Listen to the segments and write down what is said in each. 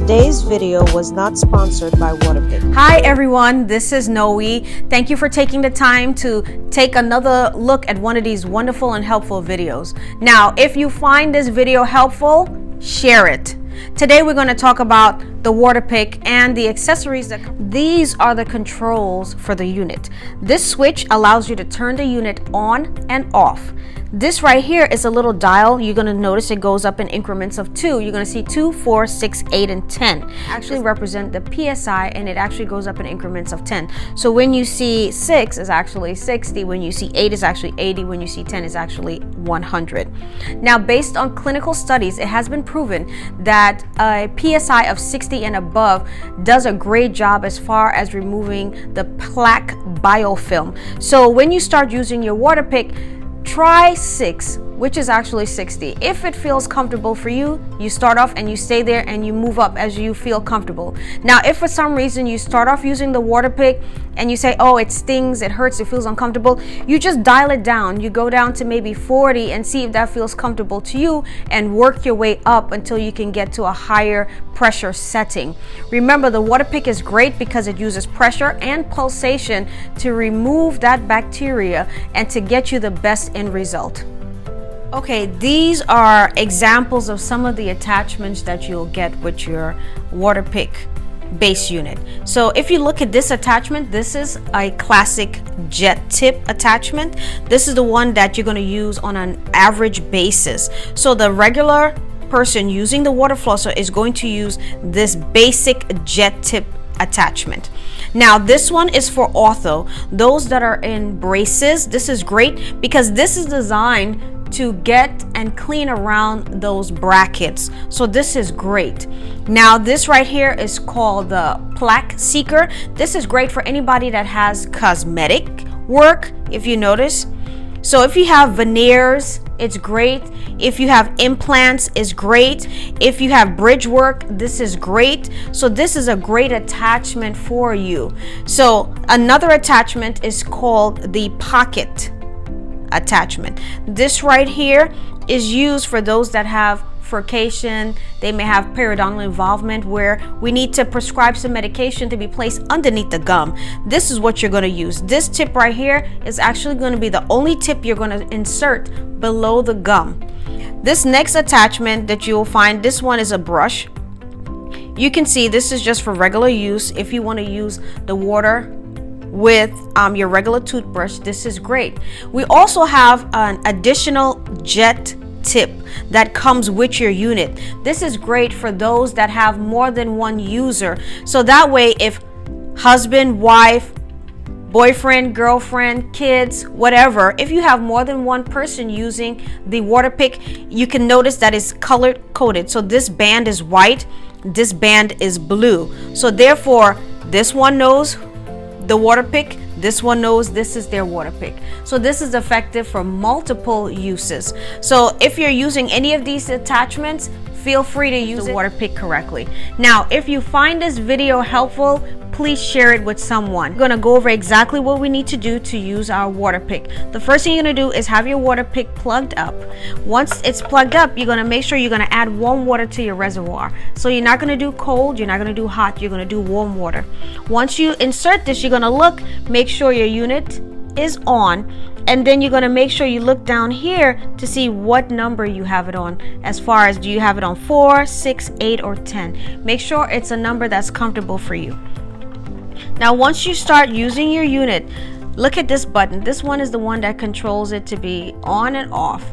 Today's video was not sponsored by Waterpik. Hi everyone, this is Noe. Thank you for taking the time to take another look at one of these wonderful and helpful videos. Now, if you find this video helpful, share it. Today we're going to talk about the Waterpik and the accessories these are the controls for the unit. This switch allows you to turn the unit on and off. This right here is a little dial. You're going to notice it goes up in increments of 2. You're going to see 2, 4, 6, 8, and 10 actually represent the PSI, and it actually goes up in increments of 10. So when you see 6 is actually 60, when you see 8 is actually 80, when you see 10 is actually 100. Now, based on clinical studies, it has been proven that a PSI of 60 and above does a great job as far as removing the plaque biofilm. So when you start using your Waterpik, try 6, which is actually 60. If it feels comfortable for you, you start off and you stay there and you move up as you feel comfortable. Now, if for some reason you start off using the Waterpik and you say, oh, it stings, it hurts, it feels uncomfortable, you just dial it down. You go down to maybe 40 and see if that feels comfortable to you and work your way up until you can get to a higher pressure setting. Remember, the Waterpik is great because it uses pressure and pulsation to remove that bacteria and to get you the best end result. Okay, these are examples of some of the attachments that you'll get with your Waterpik base unit. So if you look at this attachment, this is a classic jet tip attachment. This is the one that you're going to use on an average basis. So the regular person using the water flosser is going to use this basic jet tip attachment. Now, this one is for ortho, those that are in braces. This is great because this is designed to get and clean around those brackets. So this is great. Now, this right here is called the plaque seeker. This is great for anybody that has cosmetic work, if you notice. So if you have veneers, it's great. If you have implants, it's great. If you have bridge work, this is great. So this is a great attachment for you. So another attachment is called the pocket attachment. This right here is used for those that have furcation. They may have periodontal involvement where we need to prescribe some medication to be placed underneath the gum. This is what you're going to use. This tip right here is actually going to be the only tip you're going to insert below the gum. This next attachment that you'll find, this one is a brush. You can see this is just for regular use. If you want to use the water with your regular toothbrush, this is great. We also have an additional jet tip that comes with your unit. This is great for those that have more than one user. So that way, if husband, wife, boyfriend, girlfriend, kids, whatever, if you have more than one person using the Waterpik, you can notice that it's color coded. So this band is white, this band is blue. So therefore, this one knows the Waterpik, this one knows this is their Waterpik. So this is effective for multiple uses. So if you're using any of these attachments, feel free to use the Waterpik correctly. Now, if you find this video helpful, please share it with someone. We're going to go over exactly what we need to do to use our Waterpik. The first thing you're going to do is have your Waterpik plugged up. Once it's plugged up, you're going to make sure you're going to add warm water to your reservoir. So you're not going to do cold, you're not going to do hot, you're going to do warm water. Once you insert this, you're going to look, make sure your unit is on, and then you're going to make sure you look down here to see what number you have it on, as far as do you have it on 4, 6, 8, or 10. Make sure it's a number that's comfortable for you. Now, once you start using your unit, look at this button. This one is the one that controls it to be on and off.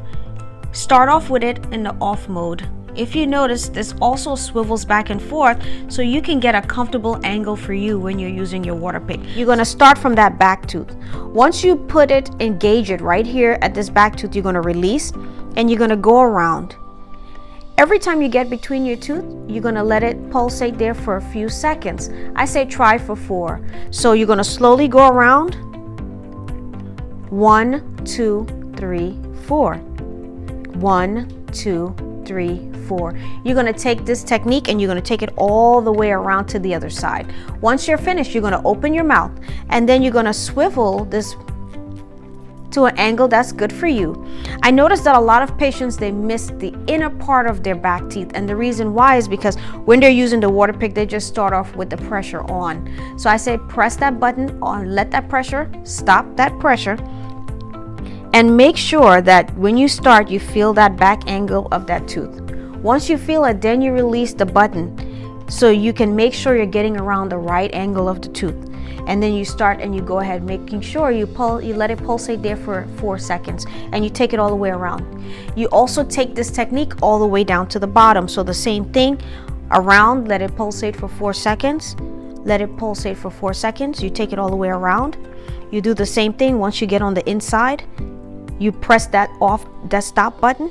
Start off with it in the off mode. If you notice, this also swivels back and forth so you can get a comfortable angle for you when you're using your Waterpik. You're going to start from that back tooth. Once you put it, engage it right here at this back tooth, you're going to release and you're going to go around. Every time you get between your tooth, you're going to let it pulsate there for a few seconds. I say try for 4. So you're going to slowly go around. 1, 2, 3, 4. 1, 2, 3, 4. You're going to take this technique and you're going to take it all the way around to the other side. Once you're finished, you're going to open your mouth and then you're going to swivel this to an angle that's good for you. I noticed that a lot of patients, they miss the inner part of their back teeth, and the reason why is because when they're using the Waterpik, they just start off with the pressure on. So I say press that button on, let that pressure, stop that pressure, and make sure that when you start, you feel that back angle of that tooth. Once you feel it, then you release the button so you can make sure you're getting around the right angle of the tooth. And then you start and you go ahead making sure you let it pulsate there for 4 seconds, and you take it all the way around. You also take this technique all the way down to the bottom. So the same thing around, let it pulsate for 4 seconds, let it pulsate for 4 seconds. You take it all the way around. You do the same thing once you get on the inside. You press that stop button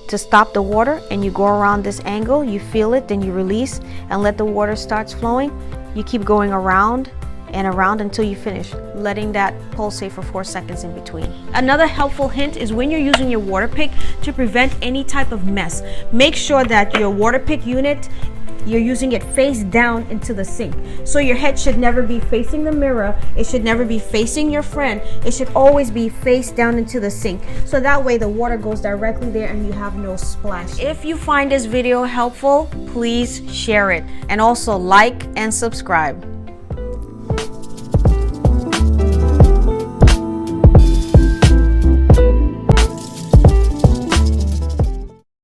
to stop the water, and you go around this angle. You feel it, then you release and let the water starts flowing. You keep going around and around until you finish, letting that pulsate for 4 seconds in between. Another helpful hint is when you're using your Waterpik to prevent any type of mess, make sure that your Waterpik unit, you're using it face down into the sink. So your head should never be facing the mirror. It should never be facing your friend. It should always be face down into the sink. So that way the water goes directly there and you have no splash. If you find this video helpful, please share it, and also like and subscribe.